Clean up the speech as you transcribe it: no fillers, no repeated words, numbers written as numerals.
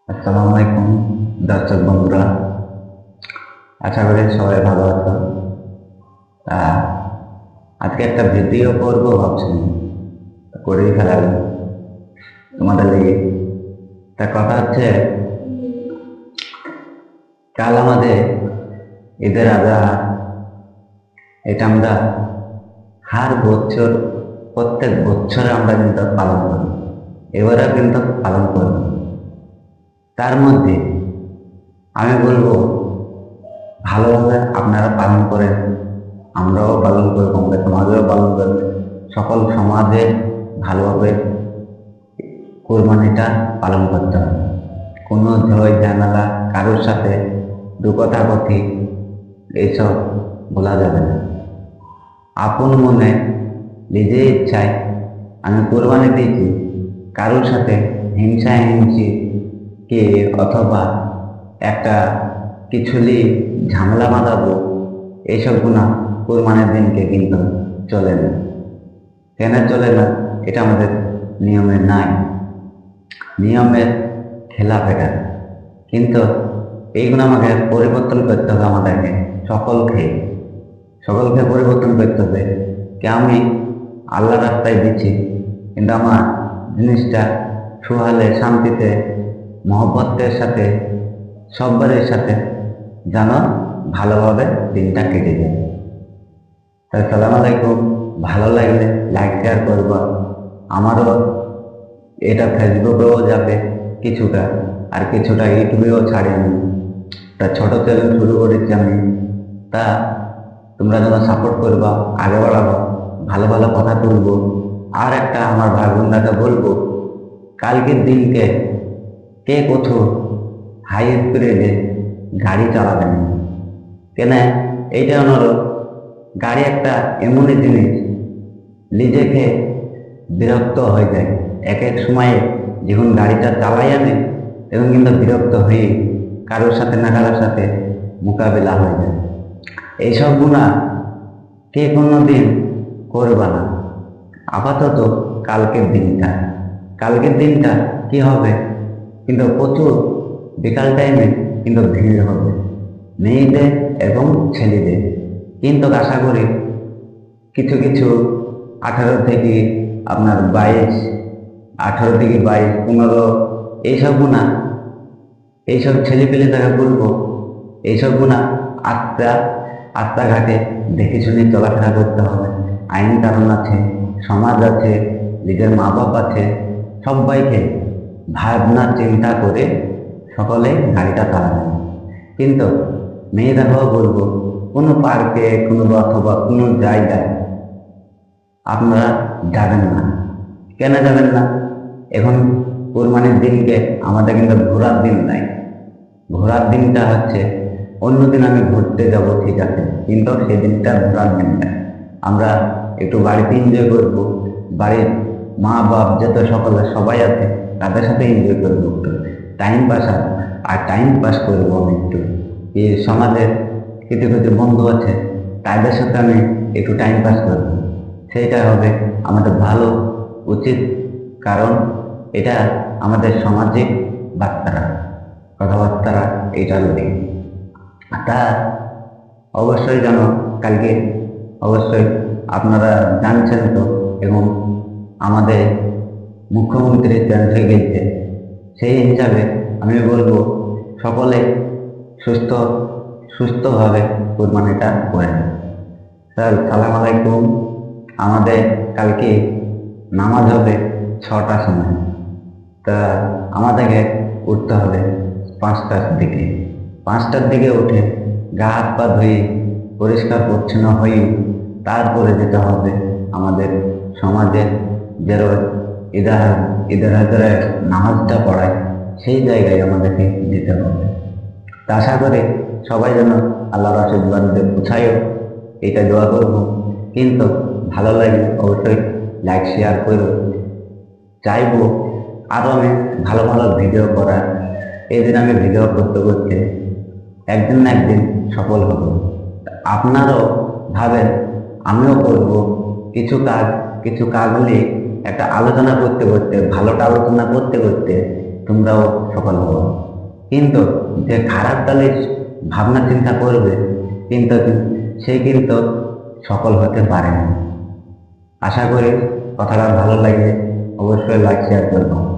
আসসালামু আলাইকুম দর্শক বন্ধুরা, আশা করি সবাই ভালো আছো। আহ, আজকে একটা ভিডিও করবো ভাবছি, করেই ফেলাম তোমাদের লেগে। তা কথা হচ্ছে, কাল আমাদের ঈদের আজহা। এটা আমরা প্রত্যেক বছরে আমরা কিন্তু পালন করি, এবারেও কিন্তু পালন করব। তার মধ্যে আমি বলবো, ভালোভাবে আপনারা পালন করেন, আমরাও পালন করবো, আমরা সমাজেও পালন করবে। সকল সমাজে ভালোভাবে কোরবানিটা পালন করতে হবে। কোনো ঝয় ঝামেলা, কারোর সাথে দু কথা কথি এইসব বলা যাবে না। আপন মনে নিজের ইচ্ছায় আমি কোরবানি দিয়েছি, কারোর সাথে হিংসা হিংসি কে অথবা একটা কিছুলি ঝামেলা বাঁধাবো, এইসব গুণা কোরবানির দিনকে কিন্তু চলে না। কেন চলে না? এটা আমাদের নিয়মে নাই, নিয়মের খেলাফ এটা। কিন্তু এইগুলো আমাকে পরিবর্তন করতে হবে, আমাদেরকে সকলকে সকলকে পরিবর্তন করতে হবে। কে আমি আল্লাহ রাস্তায় দিচ্ছি, কিন্তু আমার জিনিসটা সুহালে শান্তিতে মহব্বতের সাথে সব্বারের সাথে যেন ভালোভাবে দিনটা কেটে যায়। তাই সালাম আলাইকুম। ভালো লাগলে লাইক শেয়ার করবো। আমারও এটা ফেসবুকেও যাবে কিছুটা, আর কিছুটা ইউটিউবেও ছাড়ি আমি। তা ছোট চ্যানেল শুরু করেছি আমি। তা তোমরা যেন সাপোর্ট করবা, আগে বাড়াবো, ভালো ভালো কথা তুলবো। আর একটা আমার ভাই বোনটাকে বলবো, কালকের দিনকে কে কোথাও হাই স্পিডে গাড়ি চালাবেন না। কেন? এইটা হলো, গাড়ি একটা এমনই জিনিস, নিজেকে বিরক্ত হয়ে যায় এক এক সময়ে। যখন গাড়িটা চালাই আনে তখন কিন্তু বিরক্ত হয়ে কারোর সাথে না কারোর সাথে মোকাবেলা হয়ে যায়। এইসব গুণা কে কোনো দিন করবা না। আপাতত কালকের দিনটা কি হবে, কিন্তু প্রচুর বিকাল টাইমে কিন্তু ভিড় হবে, মেয়েদের এবং ছেলেদের। কিন্তু আশা করি কিছু কিছু 18 থেকে আপনার 22, 18 থেকে 22, 15 এইসব গুণা, এইসব ছেলেপেলে তাকে বলবো, এইসব গুণা রাস্তাঘাটে দেখে শুনে চলাফেরা করতে হবে। আইন কানুন আছে, সমাজ আছে, নিজের মা বাপ আছে, সবাইকে ভাবনা চিন্তা করে সকলে গাড়িটা চালাবে। কিন্তু মেয়েদেরকেও বলবো, কোনো পার্কে অথবা কোনো জায়গায় আপনারা যাবেন না। কেন যাবেন না? এখন কোরবানির দিনকে আমাদের কিন্তু ঘোরার দিন নাই। ঘোরার দিনটা হচ্ছে অন্যদিন আমি ঘুরতে যাব, ঠিক আছে, কিন্তু সেদিনটা ঘোরার দিন নাই। আমরা একটু বাড়িতে এনজয় করবো, বাড়ির মা বাপ যত সবাই আছে তাদের সাথে এনজয় করবো, একটু টাইম পাস। আর টাইম পাস করবো আমি একটু, এই সমাজের কিছু কিছু বন্ধু আছে তাদের সাথে আমি একটু টাইম পাস করবো। সেইটা হবে আমাদের ভালো, উচিত। কারণ এটা আমাদের সামাজিক বার্তারা, কথাবার্তারা এইটা নেই। তা অবশ্যই জানো, কালকে অবশ্যই আপনারা জানছেন তো, এবং আমাদের মুখ্যমন্ত্রী চেঞ্জ হয়ে গেছে। সেই হিসাবে আমি বলবো, সকলে সুস্থ সুস্থভাবে কোরবানিটা করেন। স্যার সালাম আলাইকুম। আমাদের কালকে নামাজ হবে 6টার সময়। তা আমাদেরকে উঠতে হবে 5টার দিকে। 5টার দিকে উঠে গা হাত পা ধুয়ে পরিষ্কার পরিচ্ছন্ন হয়ে তারপরে যেতে হবে আমাদের সমাজের যে ঈদের হাজারে নামাজটা পড়ায় সেই জায়গায় আমাদেরকে যেতে হবে। তা আশা করে সবাই যেন আল্লাহর আশীর্বাদে পৌঁছায়ও, এটা দোয়া করব। কিন্তু ভালো লাগলে অবশ্যই লাইক শেয়ার করো। চাইবো আরও আমি ভালো ভালো ভিডিও করার। এই দিন আমি ভিডিও করতে করতে একদিন না একদিন সফল হব। আপনারাও ভাবেন আমিও করব কিছু কাজ নিয়ে একটা আলোচনা করতে করতে, ভালোটা আলোচনা করতে করতে তোমরাও সফল হবে। কিন্তু যে খারাপ দলের ভাবনা চিন্তা করবে কিন্তু সে কিন্তু সফল হতে পারে না। আশা করি কথাটা ভালো লাগে, অবশ্যই লাইক শেয়ার করবো।